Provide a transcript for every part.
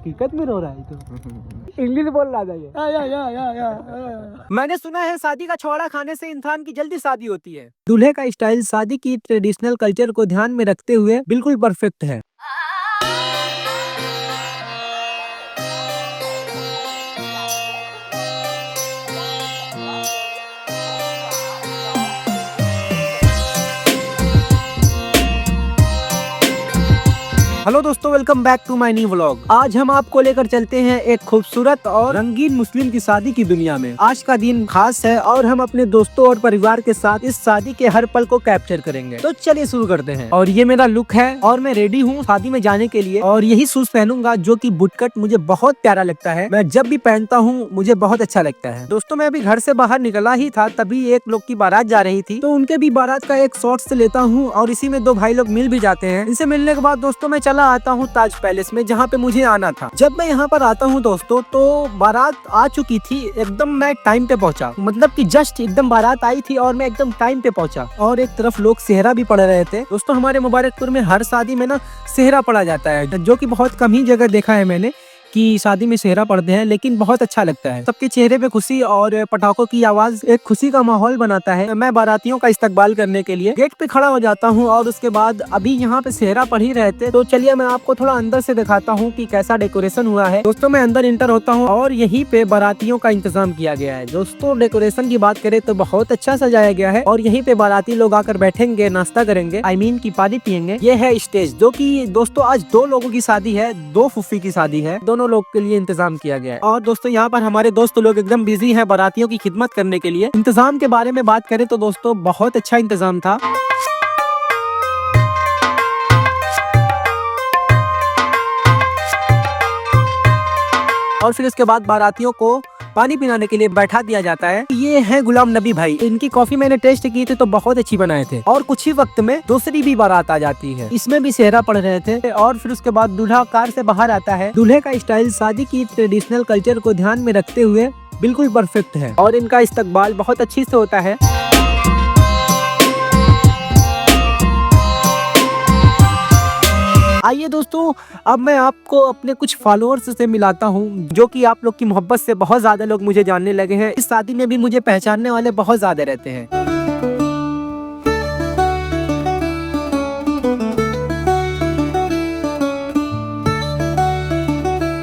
हकीकत में रो रहा है तो इंग्लिश बोल रहा था ये। मैंने सुना है शादी का छुआरा खाने से इंसान की जल्दी शादी होती है। दूल्हे का स्टाइल शादी की ट्रेडिशनल कल्चर को ध्यान में रखते हुए बिल्कुल परफेक्ट है। हेलो दोस्तों, welcome back to my new vlog. आज हम आपको लेकर चलते हैं एक खूबसूरत और रंगीन मुस्लिम की शादी की दुनिया में। आज का दिन खास है और हम अपने दोस्तों और परिवार के साथ इस शादी के हर पल को कैप्चर करेंगे। तो चलिए शुरू करते हैं। और ये मेरा लुक है और मैं रेडी हूँ शादी में जाने के लिए। और यही शूज पहनूंगा जो कि बुटकट मुझे बहुत प्यारा लगता है। मैं जब भी पहनता हूँ मुझे बहुत अच्छा लगता है। दोस्तों, मैं अभी घर से बाहर निकला ही था, तभी एक लोग की बारात जा रही थी, तो उनके भी बारात का एक शॉर्ट्स लेता हूँ और इसी में दो भाई लोग मिल भी जाते हैं। इनसे मिलने के बाद दोस्तों मैं चला आता हूँ ताज पैलेस में, जहाँ पे मुझे आना था। जब मैं यहाँ पर आता हूँ दोस्तों तो बारात आ चुकी थी। एकदम मैं टाइम पे पहुँचा, मतलब कि जस्ट एकदम बारात आई थी और मैं एकदम टाइम पे पहुँचा। और एक तरफ लोग सेहरा भी पढ़ रहे थे। दोस्तों, हमारे मुबारकपुर में हर शादी में ना सेहरा पढ़ा जाता है, जो कि बहुत कम ही जगह देखा है मैंने कि शादी में सेहरा पढ़ते हैं, लेकिन बहुत अच्छा लगता है। सबके चेहरे पे खुशी और पटाखों की आवाज एक खुशी का माहौल बनाता है। मैं बारातियों का इस्तकबाल करने के लिए गेट पे खड़ा हो जाता हूँ और उसके बाद अभी यहाँ पे सेहरा पढ़ ही रहे थे, तो चलिए मैं आपको थोड़ा अंदर से दिखाता हूँ कि कैसा डेकोरेशन हुआ है। दोस्तों, मैं अंदर इंटर होता हूँ और यहीं पे बारातियों का इंतजाम किया गया है। दोस्तों, डेकोरेशन की बात करें तो बहुत अच्छा सजाया गया है और यहीं पे बाराती लोग आकर बैठेंगे, नाश्ता करेंगे, की पानी पियेंगे। ये है स्टेज, जो की दोस्तों आज दो लोगों की शादी है, दो फूफी की शादी है, दोनों लोग के लिए इंतजाम किया गया है। और दोस्तों, यहाँ पर हमारे दोस्त लोग एकदम बिजी हैं बारातियों की खिदमत करने के लिए। इंतजाम के बारे में बात करें तो दोस्तों बहुत अच्छा इंतजाम था। और फिर उसके बाद बारातियों को पानी पिलाने के लिए बैठा दिया जाता है। ये है गुलाम नबी भाई, इनकी कॉफी मैंने टेस्ट की थी तो बहुत अच्छी बनाए थे। और कुछ ही वक्त में दूसरी भी बारात आ जाती है, इसमें भी सेहरा पढ़ रहे थे। और फिर उसके बाद दूल्हा कार से बाहर आता है। दूल्हे का स्टाइल शादी की ट्रेडिशनल कल्चर को ध्यान में रखते हुए बिल्कुल परफेक्ट है और इनका इस्तकबाल बहुत अच्छी से होता है। आइए दोस्तों, अब मैं आपको अपने कुछ फॉलोअर्स से मिलाता हूँ, जो कि आप लोग की मोहब्बत से बहुत ज्यादा लोग मुझे जानने लगे हैं। इस शादी में भी मुझे पहचानने वाले बहुत ज्यादा रहते हैं।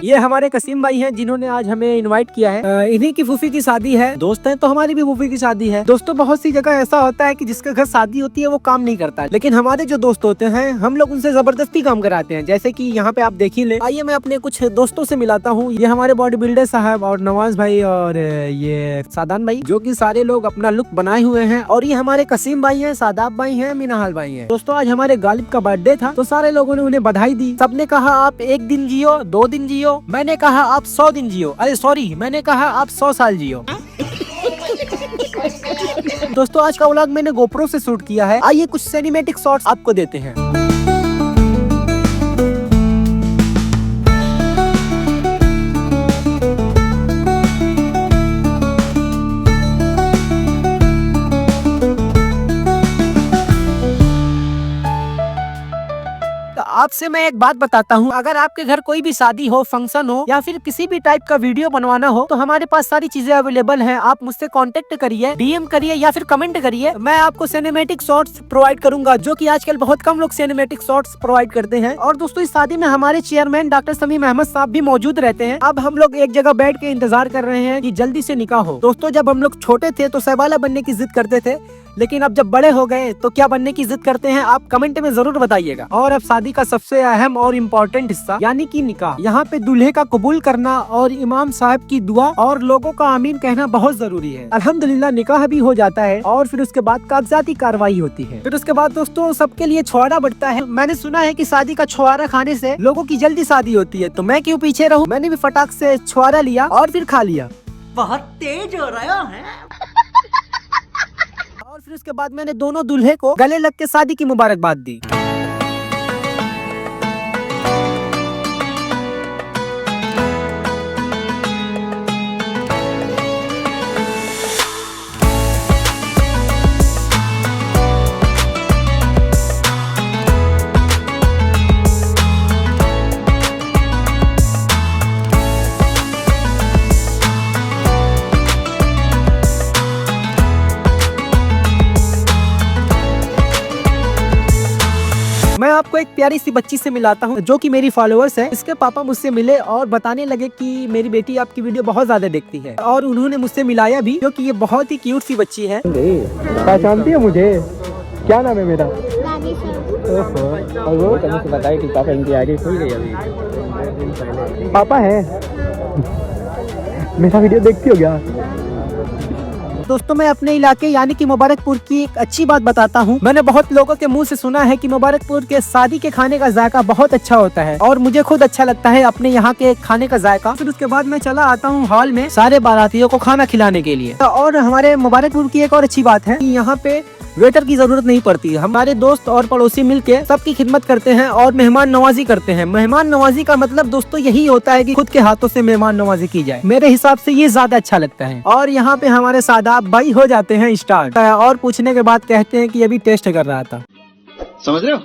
ये हमारे कसीम भाई हैं, जिन्होंने आज हमें इनवाइट किया है। इन्हीं की फूफी की शादी है। दोस्त हैं तो हमारी भी फूफी की शादी है। दोस्तों, बहुत सी जगह ऐसा होता है कि जिसके घर शादी होती है वो काम नहीं करता है, लेकिन हमारे जो दोस्त होते हैं हम लोग उनसे जबरदस्ती काम कराते हैं, जैसे कि यहाँ पे आप देख ही ले। आइए मैं अपने कुछ दोस्तों से मिलाता हूँ। ये हमारे बॉडी बिल्डर साहब और नवाज भाई और ये सादान भाई, जो की सारे लोग अपना लुक बनाए हुए हैं। और ये हमारे कसीम भाई है, सादाब भाई है, मीनाहाल भाई है। दोस्तों, आज हमारे गालिब का बर्थडे था, तो सारे लोगों ने उन्हें बधाई दी। सबने कहा आप 1 दिन जियो, 2 दिन जियो। मैंने कहा आप 100 दिन जियो। अरे सॉरी, मैंने कहा आप 100 साल जियो। दोस्तों, आज का व्लॉग मैंने गोप्रो से शूट किया है। आइए कुछ सिनेमैटिक शॉट्स आपको देते हैं। आपसे मैं एक बात बताता हूँ, अगर आपके घर कोई भी शादी हो, फंक्शन हो या फिर किसी भी टाइप का वीडियो बनवाना हो, तो हमारे पास सारी चीजें अवेलेबल हैं। आप मुझसे कांटेक्ट करिए, डीएम करिए या फिर कमेंट करिए। मैं आपको सिनेमैटिक शॉट्स प्रोवाइड करूंगा, जो कि आजकल बहुत कम लोग सिनेमैटिक शॉट्स प्रोवाइड करते हैं। और दोस्तों, इस शादी में हमारे चेयरमैन डॉक्टर समीम अहमद साहब भी मौजूद रहते हैं। अब हम लोग एक जगह बैठ के इंतजार कर रहे हैं कि जल्दी से निकाह हो। दोस्तों, जब हम लोग छोटे थे तो सहवाला बनने की जिद करते थे, लेकिन अब जब बड़े हो गए तो क्या बनने की जिद करते हैं, आप कमेंट में जरूर बताइएगा। और अब शादी का सबसे अहम और इम्पोर्टेंट हिस्सा, यानी कि निकाह। यहाँ पे दूल्हे का कबूल करना और इमाम साहब की दुआ और लोगों का आमीन कहना बहुत जरूरी है। अल्हम्दुलिल्लाह निकाह भी हो जाता है और फिर उसके बाद कागजाती कार्रवाई होती है। फिर उसके बाद दोस्तों सबके लिए छुआरा बढ़ता है। मैंने सुना है कि शादी का छुआरा खाने से लोगों की जल्दी शादी होती है, तो मैं क्यों पीछे रहूं। मैंने भी फटाक से छुआरा लिया और फिर खा लिया। बहुत तेज हो रहा है। और फिर उसके बाद मैंने दोनों दूल्हे को गले लग के शादी की मुबारकबाद दी। आपको एक प्यारी सी बच्ची से मिलाता हूँ जो कि मेरी फॉलोअर्स है। इसके पापा मुझसे मिले और बताने लगे कि मेरी बेटी आपकी वीडियो बहुत ज्यादा देखती है और उन्होंने मुझसे मिलाया भी, क्योंकि ये बहुत ही क्यूट सी बच्ची है। पहचानती है मुझे? क्या नाम है मेरा? और वो बताया कि पापा इनकी आईडी खुल गई अभी। पापा है मेरा वीडियो देखती हो क्या? दोस्तों मैं अपने इलाके यानी कि मुबारकपुर की एक अच्छी बात बताता हूँ। मैंने बहुत लोगों के मुंह से सुना है कि मुबारकपुर के शादी के खाने का जायका बहुत अच्छा होता है और मुझे खुद अच्छा लगता है अपने यहाँ के खाने का जायका। फिर उसके बाद मैं चला आता हूँ हॉल में सारे बारातियों को खाना खिलाने के लिए। और हमारे मुबारकपुर की एक और अच्छी बात है कि यहाँ पे वेटर की जरूरत नहीं पड़ती। हमारे दोस्त और पड़ोसी मिलके सबकी खिदमत करते हैं और मेहमान नवाजी करते हैं। मेहमान नवाजी का मतलब दोस्तों यही होता है कि खुद के हाथों से मेहमान नवाजी की जाए। मेरे हिसाब से ये ज्यादा अच्छा लगता है। और यहाँ पे हमारे सादाब भाई हो जाते हैं स्टार्ट और पूछने के बाद कहते हैं कि अभी टेस्ट कर रहा था। समझ रहे हो?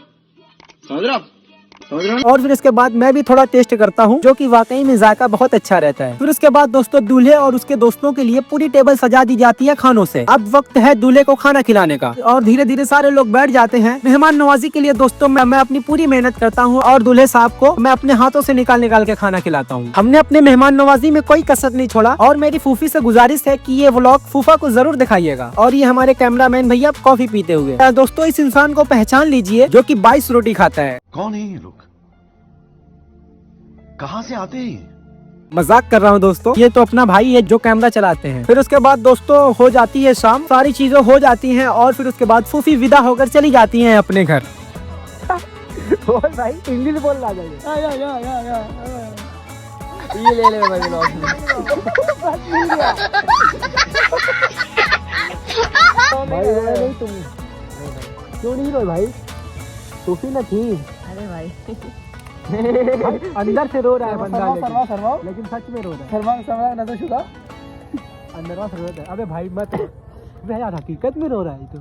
समझ रहे हो? और फिर इसके बाद मैं भी थोड़ा टेस्ट करता हूँ जो कि वाकई में जायका बहुत अच्छा रहता है। फिर उसके बाद दोस्तों दूल्हे और उसके दोस्तों के लिए पूरी टेबल सजा दी जाती है खानों से। अब वक्त है दूल्हे को खाना खिलाने का और धीरे धीरे सारे लोग बैठ जाते हैं। मेहमान नवाजी के लिए दोस्तों मैं अपनी पूरी मेहनत करता हूँ और दूल्हे साहब को मैं अपने हाथों से निकाल के खाना खिलाता हूँ। हमने अपने मेहमान नवाजी में कोई कसर नहीं छोड़ा और मेरी फूफी से गुजारिश है कि ये व्लॉग फूफा को जरूर दिखाइएगा। और ये हमारे कैमरामैन भैया कॉफी पीते हुए। दोस्तों इस इंसान को पहचान लीजिए जो कि 22 रोटी खाता है। कौन है ये लोग? कहाँ से आते हैं? मजाक कर रहा हूँ दोस्तों, ये तो अपना भाई है जो कैमरा चलाते हैं। फिर उसके बाद दोस्तों हो जाती है शाम, सारी चीजें हो जाती हैं और फिर उसके बाद फूफी विदा होकर चली जाती हैं अपने घर। बोल भाई, इंग्लिश बोल रहा है। ये ले ले भाई भाई तुम क्यों नहीं रो भाई? फूफी न थी। अरे भाई अंदर से रो रहा है बंदा, सरवा लेकिन सच में रो रहा है। सरवा ना तो शुदा अंदर से रो रहा है। अबे भाई मत यार, हकीकत में रो रहा है तो।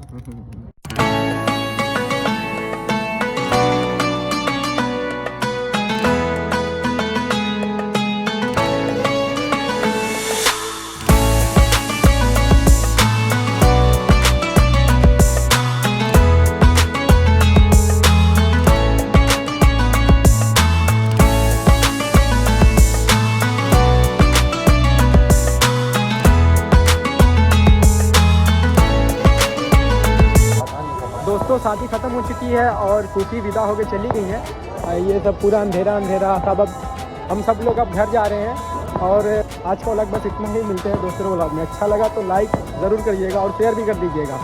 दोस्तों शादी खत्म हो चुकी है और फूफी विदा होकर चली गई है। ये सब पूरा अंधेरा सब। अब हम सब लोग अब घर जा रहे हैं और आज का व्लॉग बस इतना ही। मिलते हैं दूसरे व्लॉग में। अच्छा लगा तो लाइक ज़रूर करिएगा और शेयर भी कर दीजिएगा।